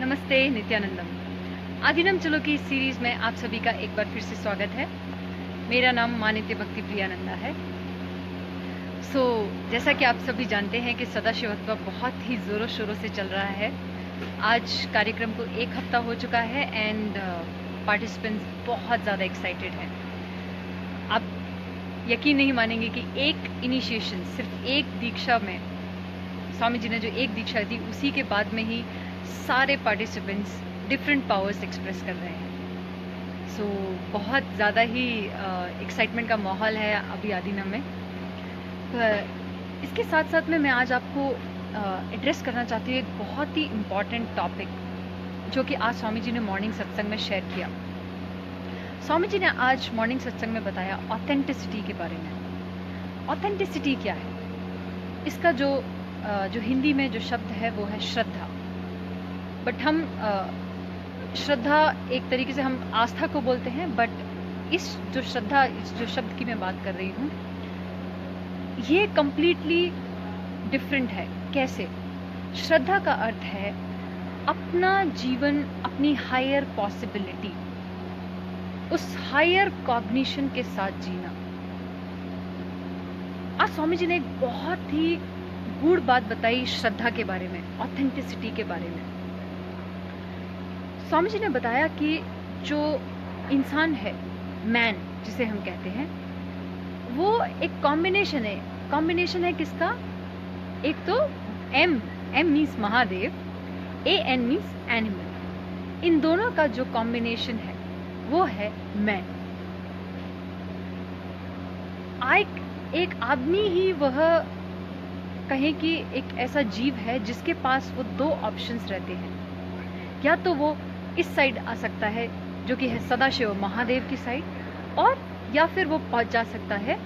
नमस्ते नित्यानंदम। आदिनम चलो की इस सीरीज में आप सभी का एक बार फिर से स्वागत है। मेरा नाम मां नित्य भक्ति प्रियानंदा है। जैसा कि आप सभी जानते हैं कि सदाशिवत्व बहुत ही जोरों शोरों से चल रहा है। आज कार्यक्रम को 1 हफ्ता हो चुका है एंड पार्टिसिपेंट्स बहुत ज़्यादा एक्साइटेड हैं। आप यकीन नहीं मानेंगे कि एक इनिशिएशन, सिर्फ एक दीक्षा में स्वामी जी ने जो एक दीक्षा दी, उसी के बाद में ही सारे पार्टिसिपेंट्स डिफरेंट पावर्स एक्सप्रेस कर रहे हैं। बहुत ज़्यादा ही एक्साइटमेंट का माहौल है अभी आदिनम में। इसके साथ साथ में मैं आज आपको एड्रेस करना चाहती हूँ एक बहुत ही इम्पॉर्टेंट टॉपिक, जो कि आज स्वामी जी ने मॉर्निंग सत्संग में शेयर किया। स्वामी जी ने आज मॉर्निंग सत्संग में बताया ऑथेंटिसिटी के बारे में। ऑथेंटिसिटी क्या है? इसका जो हिंदी में जो शब्द है वो है श्रद्धा। बट हम श्रद्धा एक तरीके से हम आस्था को बोलते हैं, बट इस जो शब्द की मैं बात कर रही हूँ, ये कंप्लीटली डिफरेंट है। कैसे? श्रद्धा का अर्थ है अपना जीवन, अपनी हायर पॉसिबिलिटी, उस हायर कॉग्निशन के साथ जीना। आज स्वामी जी ने एक बहुत ही गूढ़ बात बताई श्रद्धा के बारे में, ऑथेंटिसिटी के बारे में। स्वामी जी ने बताया कि जो इंसान है, मैन जिसे हम कहते हैं, वो एक कॉम्बिनेशन है। कॉम्बिनेशन है किसका? एक तो M means Mahadev, N means animal. इन दोनों का जो कॉम्बिनेशन है वो है मैन। एक आदमी ही वह कहें कि एक ऐसा जीव है जिसके पास वो 2 ऑप्शंस रहते हैं। या तो वो इस साइड आ सकता है जो कि है सदाशिव महादेव की साइड, और या फिर वो पहुंच जा सकता है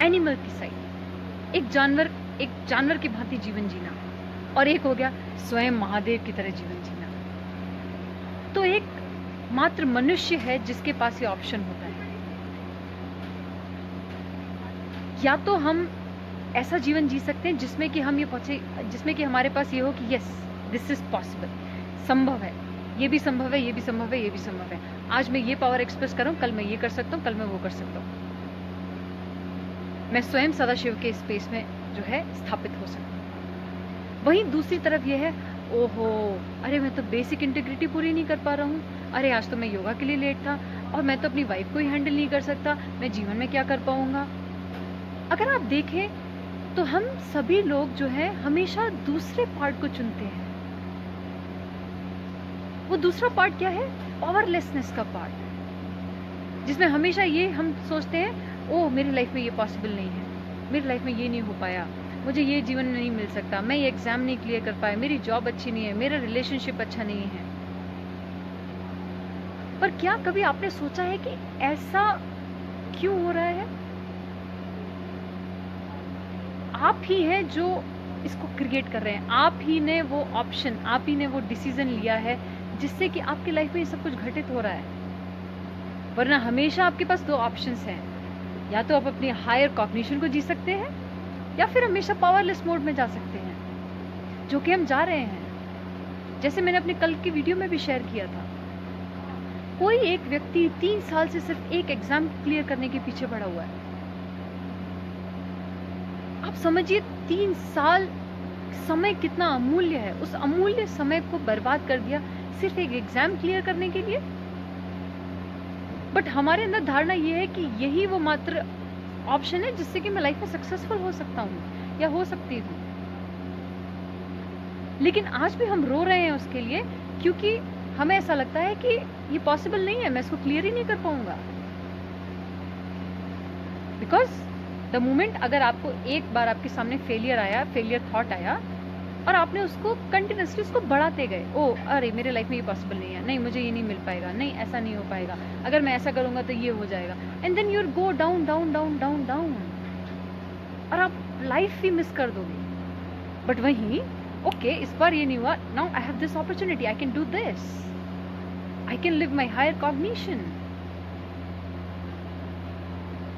एनिमल की साइड, एक जानवर की भांति जीवन जीना, और एक हो गया स्वयं महादेव की तरह जीवन जीना। तो एक मात्र मनुष्य है जिसके पास ये ऑप्शन होता है। या तो हम ऐसा जीवन जी सकते हैं जिसमें कि हम ये पहुंचे, जिसमें कि हमारे पास ये हो कि यस, दिस इज पॉसिबल, संभव है, ये भी संभव है, ये भी संभव है, ये भी संभव है। आज मैं ये पावर एक्सप्रेस कर रहा हूँ, कल मैं ये कर सकता हूँ, कल मैं वो कर सकता हूँ। मैं स्वयं सदाशिव के स्पेस में जो है स्थापित हो सकता हूँ। वहीं दूसरी तरफ ये है, ओहो, अरे मैं तो बेसिक इंटीग्रिटी पूरी नहीं कर पा रहा हूँ, अरे आज तो मैं योगा के लिए लेट था, और मैं तो अपनी वाइफ को ही हैंडल नहीं कर सकता, मैं जीवन में क्या कर पाऊंगा। अगर आप देखें तो हम सभी लोग जो है हमेशा दूसरे पार्ट को चुनते हैं। वो दूसरा पार्ट क्या है? पावरलेसनेस का पार्ट, जिसमें हमेशा ये हम सोचते हैं, ओह मेरी लाइफ में ये पॉसिबल नहीं है, मेरी लाइफ में ये नहीं हो पाया, मुझे ये जीवन नहीं मिल सकता, मैं ये एग्जाम नहीं क्लियर कर पाया, मेरी जॉब अच्छी नहीं है, मेरा रिलेशनशिप अच्छा नहीं है। पर क्या कभी आपने सोचा है कि ऐसा क्यों हो रहा है? आप ही हैं जो इसको क्रिएट कर रहे हैं। आप ही ने वो ऑप्शन, आप ही ने वो डिसीजन लिया है जिससे कि आपकी लाइफ में ये सब कुछ घटित हो रहा है। वरना हमेशा आपके पास 2 ऑप्शंस हैं, या तो आप अपनी हायर कॉग्निशन को जी सकते हैं, या फिर हमेशा पावरलेस मोड में जा सकते हैं, जो कि हम जा रहे हैं। जैसे मैंने अपने कल की वीडियो में भी शेयर किया था, कोई एक व्यक्ति 3 साल से सिर्फ एक एग्जाम क्लियर करने के पीछे पड़ा हुआ है। आप समझिए 3 साल समय कितना अमूल्य है। उस अमूल्य समय को बर्बाद कर दिया सिर्फ एक एग्जाम क्लियर करने के लिए। बट हमारे अंदर धारणा यह है कि यही वो मात्र ऑप्शन है जिससे कि मैं लाइफ में सक्सेसफुल हो सकता हूँ या हो सकती हूँ। लेकिन आज भी हम रो रहे हैं उसके लिए, क्योंकि हमें ऐसा लगता है कि ये पॉसिबल नहीं है, मैं इसको क्लियर ही नहीं कर पाऊंगा। बिकॉज द मोमेंट अगर आपको एक बार आपके सामने फेलियर थॉट आया, और आपने उसको कंटिन्यूसली उसको बढ़ाते गए, ओ अरे मेरे लाइफ में ये पॉसिबल नहीं है, नहीं मुझे ये नहीं मिल पाएगा, नहीं ऐसा नहीं हो पाएगा, अगर मैं ऐसा करूंगा तो ये हो जाएगा, and then you go down down down down down, और आप लाइफ भी मिस कर दोगे। बट वहीं ओके, इस बार ये नहीं हुआ, now I have this opportunity, I can do this, I can live my higher cognition.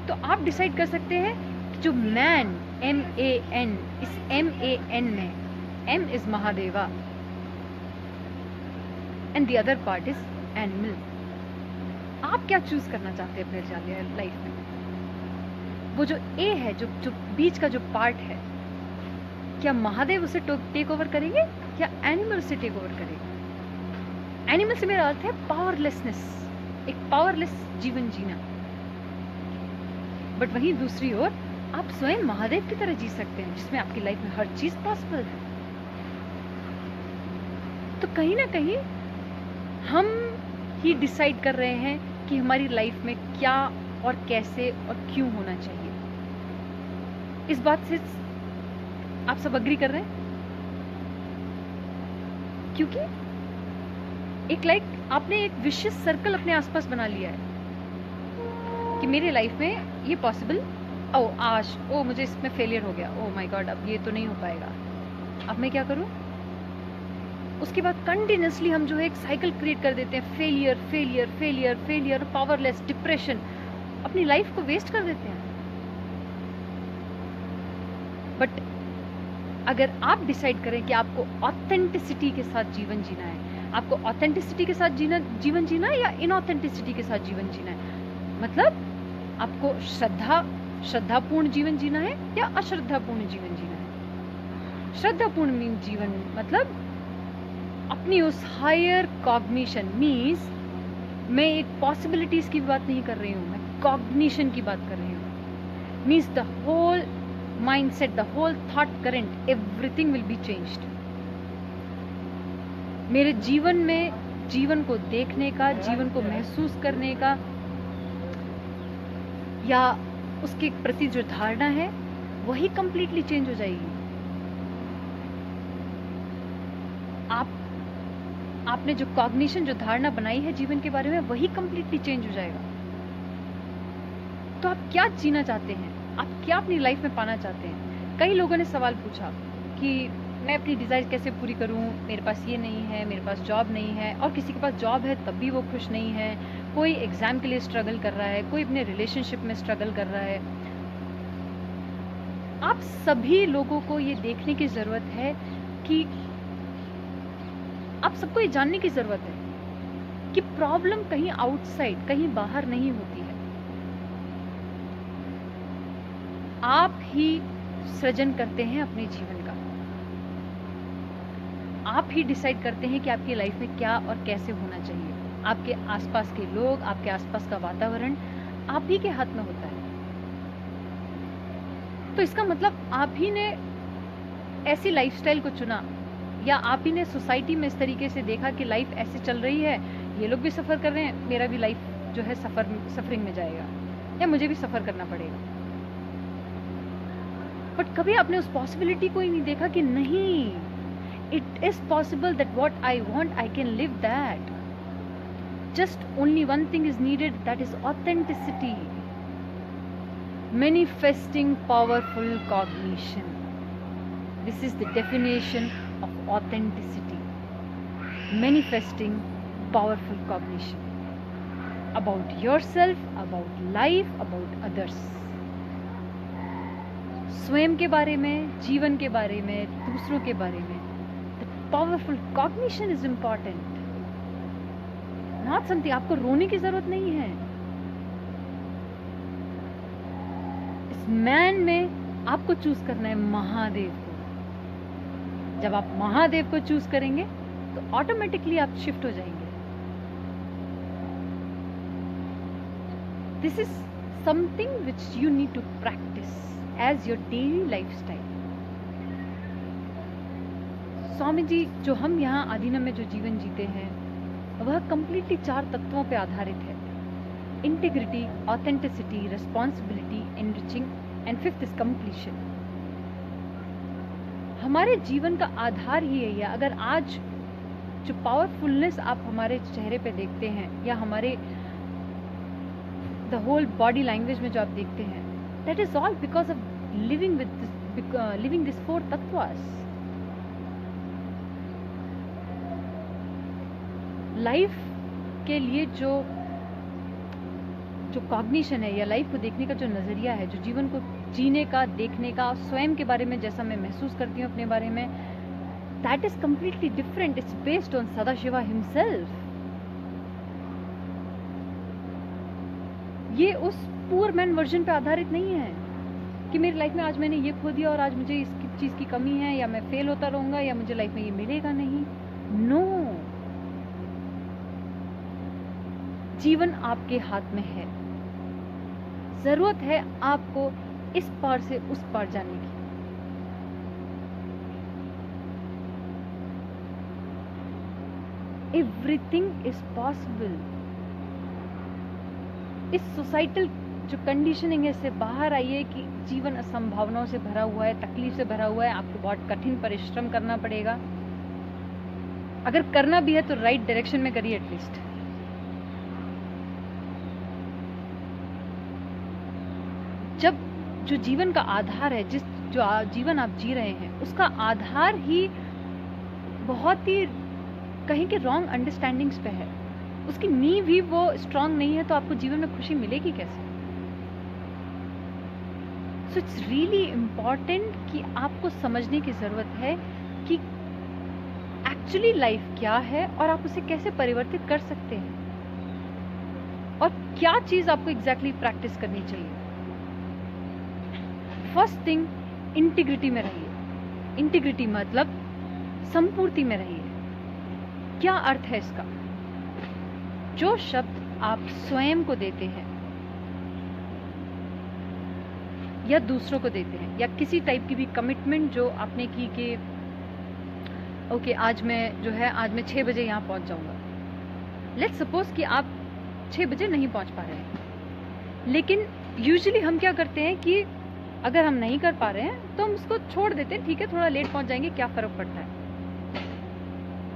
तो आप डिसाइड कर सकते हैं कि जो मैन, MAN, इस MAN में M is Mahadeva, and the other part is animal. आप क्या चूज करना चाहते हैं अपने लाइफ में? वो जो ए है, जो बीच का जो पार्ट है, क्या महादेव उसे टेक ओवर करेंगे या एनिमल उसे टेक ओवर करेंगे? एनिमल से मेरा अर्थ है पावरलेसनेस, एक पावरलेस जीवन जीना। बट वहीं दूसरी ओर आप स्वयं महादेव की तरह जी सकते हैं, जिसमें आपकी लाइफ में हर चीज पॉसिबल है। तो कहीं ना कहीं हम ही डिसाइड कर रहे हैं कि हमारी लाइफ में क्या और कैसे और क्यों होना चाहिए। इस बात से आप सब अग्री कर रहे हैं? क्योंकि आपने एक विशियस सर्कल अपने आसपास बना लिया है कि मेरे लाइफ में ये पॉसिबल, मुझे इसमें फेलियर हो गया, माय गॉड, अब ये तो नहीं हो पाएगा, अब मैं क्या करूं? उसके बाद कंटिन्यूसली हम जो है एक साइकिल क्रिएट कर देते हैं, failure failure failure failure, powerless, depression, अपनी लाइफ को वेस्ट कर देते हैं। बट अगर आप डिसाइड करें कि आपको ऑथेंटिसिटी के साथ जीवन जीना है, आपको ऑथेंटिसिटी के साथ जीवन जीना है या इनऑथेंटिसिटी के साथ जीवन जीना है, मतलब आपको श्रद्धापूर्ण जीवन जीना है या अश्रद्धापूर्ण जीवन जीना है। श्रद्धापूर्ण जीवन मतलब अपनी उस हायर कॉग्निशन, मीन्स मैं एक पॉसिबिलिटीज की बात नहीं कर रही हूं, मैं कॉग्निशन की बात कर रही हूं। Means the whole mindset, the whole thought current, everything will be changed। मेरे जीवन में जीवन को देखने का, जीवन को महसूस करने का या उसके प्रति जो धारणा है वही कंप्लीटली चेंज हो जाएगी। आपने जो कॉग्निशन, जो धारणा बनाई है जीवन के बारे में, वही कंप्लीटली चेंज हो जाएगा। तो आप क्या जीना चाहते हैं? आप क्या अपनी लाइफ में पाना चाहते हैं? कई लोगों ने सवाल पूछा कि मैं अपनी डिजायर कैसे पूरी करूं, मेरे पास ये नहीं है, मेरे पास जॉब नहीं है, और किसी के पास जॉब है तब भी वो खुश नहीं है, कोई एग्जाम के लिए स्ट्रगल कर रहा है, कोई अपने रिलेशनशिप में स्ट्रगल कर रहा है। आप सभी लोगों को ये देखने की जरूरत है कि आप सबको ये जानने की जरूरत है कि प्रॉब्लम कहीं आउटसाइड, कहीं बाहर नहीं होती है। आप ही सृजन करते हैं अपने जीवन का। आप ही डिसाइड करते हैं कि आपकी लाइफ में क्या और कैसे होना चाहिए। आपके आसपास के लोग, आपके आसपास का वातावरण आप ही के हाथ में होता है। तो इसका मतलब आप ही ने ऐसी लाइफस्टाइल को चुना, या आप ही ने सोसाइटी में इस तरीके से देखा कि लाइफ ऐसे चल रही है, ये लोग भी सफर कर रहे हैं, मेरा भी लाइफ जो है सफरिंग में जाएगा, या मुझे भी सफर करना पड़ेगा। बट कभी आपने उस पॉसिबिलिटी को ही नहीं देखा कि नहीं, it is possible that what I want I can live that. Just only one thing is needed, that is authenticity, manifesting powerful cognition. This is the definition of authenticity, manifesting powerful cognition about yourself, about life, about others। स्वयं के बारे में, जीवन के बारे में, दूसरों के बारे में। The powerful cognition is important, not something। आपको रोने की जरूरत नहीं है। इस मैन में आपको चूज करना है महादेव को। जब आप महादेव को चूज करेंगे तो ऑटोमेटिकली आप शिफ्ट हो जाएंगे। This is something which you need to practise as your daily lifestyle. Swami ji, जो हम यहाँ आधीनम में जो जीवन जीते हैं वह कंप्लीटली 4 तत्वों पे आधारित है। Integrity, authenticity, responsibility, enriching, and 5th is completion. हमारे जीवन का आधार ही है। अगर आज जो पावरफुलनेस आप हमारे चेहरे पे देखते हैं, या हमारे द होल बॉडी लैंग्वेज में जो आप देखते हैं, that is all because of living this 4 tattvas. Life के लिए जो कॉग्निशन है, या लाइफ को देखने का जो नजरिया है, जो जीवन को जीने का, देखने का, स्वयं के बारे में जैसा मैं महसूस करती हूँ अपने बारे में, that is completely different. It's based on Sadashiva himself. ये उस पुअर मैन वर्जन पे आधारित नहीं है कि मेरी लाइफ में आज मैंने ये खो दिया और आज मुझे इस चीज की कमी है, या मैं फेल होता रहूंगा, या मुझे लाइफ में ये मिलेगा नहीं. नो, जीवन आपके हाथ में है. जरूरत है आपको इस पार से उस पार जाने की. Everything is possible. इस सोसाइटल जो कंडीशनिंग है इससे बाहर आइए कि जीवन असंभावनाओं से भरा हुआ है, तकलीफ से भरा हुआ है. आपको बहुत कठिन परिश्रम करना पड़ेगा. अगर करना भी है तो राइट डायरेक्शन में करिए एटलीस्ट. जब जो जीवन का आधार है, जो जीवन आप जी रहे हैं, उसका आधार ही बहुत ही कहीं के रॉन्ग अंडरस्टैंडिंग्स पे है, उसकी नींव ही वो स्ट्रांग नहीं है, तो आपको जीवन में खुशी मिलेगी कैसे? सो इट्स रियली इम्पॉर्टेंट कि आपको समझने की जरूरत है कि एक्चुअली लाइफ क्या है और आप उसे कैसे परिवर्तित कर सकते हैं, और क्या चीज आपको एग्जैक्टली प्रैक्टिस करनी चाहिए. फर्स्ट थिंग, इंटीग्रिटी में रहिए. इंटीग्रिटी मतलब संपूर्ति में रहिए. क्या अर्थ है इसका? जो शब्द आप स्वयं को देते हैं या दूसरों को देते हैं, या किसी टाइप की भी कमिटमेंट जो आपने की कि ओके आज मैं 6 बजे यहाँ पहुंच जाऊंगा. लेट्स सपोज कि आप 6 बजे नहीं पहुंच पा रहे हैं, लेकिन यूजुअली हम क्या करते हैं कि अगर हम नहीं कर पा रहे हैं तो हम उसको छोड़ देते हैं. ठीक है, थोड़ा लेट पहुंच जाएंगे, क्या फर्क पड़ता है.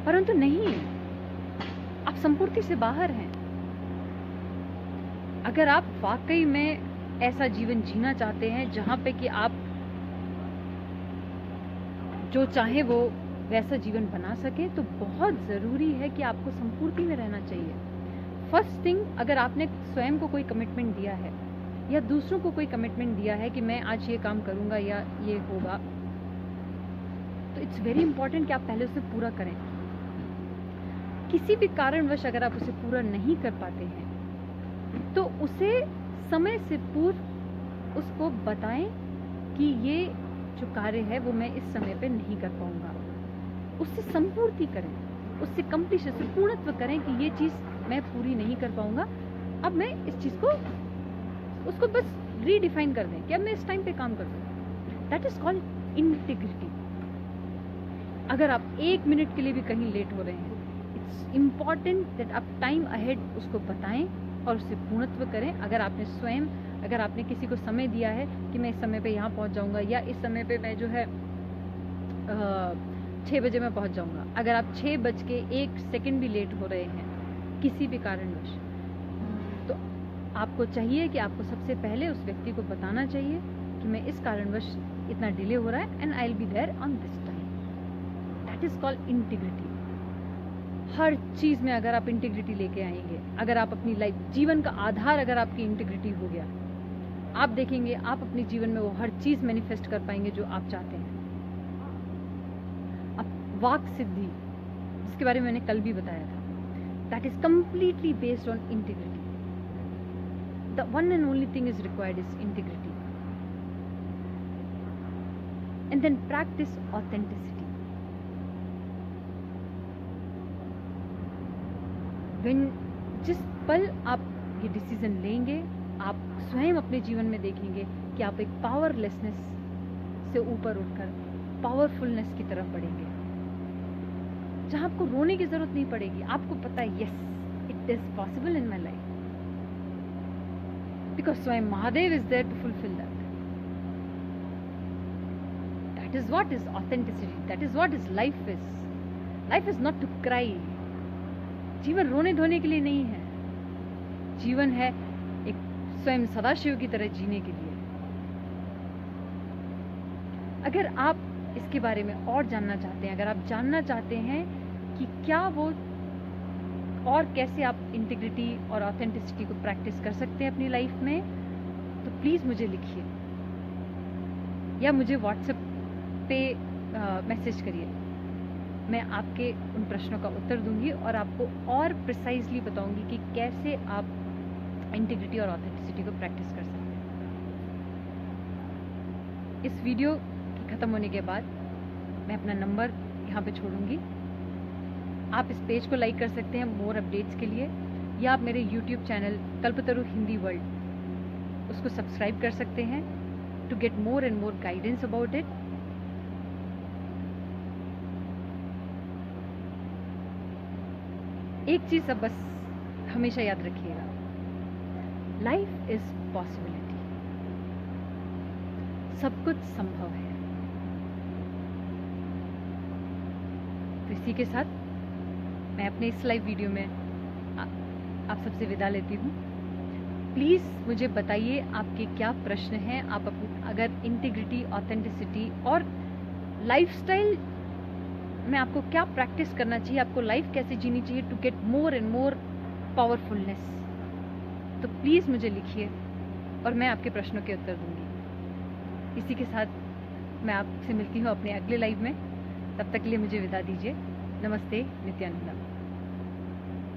परंतु नहीं, आप संपूर्ति से बाहर हैं. अगर आप वाकई में ऐसा जीवन जीना चाहते हैं जहां पे कि आप जो चाहे वो वैसा जीवन बना सके, तो बहुत जरूरी है कि आपको संपूर्ति में रहना चाहिए. फर्स्ट थिंग, अगर आपने स्वयं को कोई कमिटमेंट दिया है या दूसरों को कोई कमिटमेंट दिया है कि मैं आज ये काम करूंगा या ये होगा, तो इट्स वेरी इंपॉर्टेंट कि आप पहले उसे पूरा करें. किसी भी कारणवश अगर आप उसे पूरा नहीं कर पाते हैं तो उसे समय से पूर्व उसको बताएं कि ये जो कार्य है वो मैं इस समय पे नहीं कर पाऊंगा. उससे संपूर्ति करें, उससे कंप्लीशन से पूर्णत्व करें कि ये चीज मैं पूरी नहीं कर पाऊंगा, अब मैं इस चीज को उसको बस रीडिफाइन कर दें कि अब मैं इस टाइम पे काम कर दूं. That is called integrity. अगर आप 1 मिनट के लिए भी कहीं लेट हो रहे हैं, इट्स इम्पॉर्टेंट दैट आप टाइम अहेड उसको बताएं और उससे पूर्णत्व करें. अगर आपने किसी को समय दिया है कि मैं इस समय पे यहाँ पहुंच जाऊंगा, या इस समय पे मैं 6 बजे मैं पहुंच जाऊंगा, अगर आप 6:01 भी लेट हो रहे हैं किसी भी कारणवश, तो आपको चाहिए कि आपको सबसे पहले उस व्यक्ति को बताना चाहिए कि मैं इस कारणवश इतना डिले हो रहा है and I will be there on this time. That is called integrity. हर चीज में अगर आप इंटीग्रिटी लेके आएंगे, अगर आप अपनी लाइफ, जीवन का आधार अगर आपकी इंटीग्रिटी हो गया, आप देखेंगे आप अपने जीवन में वो हर चीज मैनिफेस्ट कर पाएंगे जो आप चाहते हैं. अब वाक सिद्धि, जिसके बारे में मैंने कल भी बताया था, that is completely based on integrity. The one and only thing is required is integrity. And then practice authenticity. जिस पल आप ये डिसीजन लेंगे, आप स्वयं अपने जीवन में देखेंगे कि आप एक पावरलेसनेस से ऊपर उठकर पावरफुलनेस की तरफ बढ़ेंगे, जहां आपको रोने की जरूरत नहीं पड़ेगी. आपको पता है yes, it is possible in my life, because Swayam Mahadev is there to fulfill that. That is what is authenticity. That is what is life is. Life is not to cry. जीवन रोने धोने के लिए नहीं है. जीवन है एक स्वयं सदाशिव की तरह जीने के लिए. अगर आप इसके बारे में और जानना चाहते हैं, अगर आप जानना चाहते हैं कि क्या वो और कैसे आप इंटीग्रिटी और ऑथेंटिसिटी को प्रैक्टिस कर सकते हैं अपनी लाइफ में, तो प्लीज़ मुझे लिखिए या मुझे व्हाट्सएप पे मैसेज करिए. मैं आपके उन प्रश्नों का उत्तर दूंगी और आपको और प्रिसाइजली बताऊंगी कि कैसे आप इंटीग्रिटी और ऑथेंटिसिटी को प्रैक्टिस कर सकते हैं। इस वीडियो के ख़त्म होने के बाद मैं अपना नंबर यहाँ पे छोड़ूंगी। आप इस पेज को लाइक कर सकते हैं मोर अपडेट्स के लिए, या आप मेरे YouTube channel Kalpataru Hindi world उसको सब्सक्राइब कर सकते हैं to get more and more guidance about it. एक चीज़ अब बस हमेशा याद रखिएगा, लाइफ इज पॉसिबिलिटी, सब कुछ संभव है। तो इसी के साथ मैं अपने इस लाइव वीडियो में आप सबसे विदा लेती हूँ। प्लीज़ मुझे बताइए आपके क्या प्रश्न हैं। आप अगर इंटीग्रिटी, ऑथेंटिसिटी और लाइफस्टाइल में आपको क्या प्रैक्टिस करना चाहिए, आपको लाइफ कैसे जीनी चाहिए to get more and more powerfulness, तो प्लीज़ मुझे लिखिए और मैं आपके प्रश्नों के उत्तर दूंगी। इसी के साथ मैं आपसे मिलती हूँ अपने अगले लाइव में। तब तक के लिए मुझे विदा दीजिए। नमस्ते, नित्यानंदा।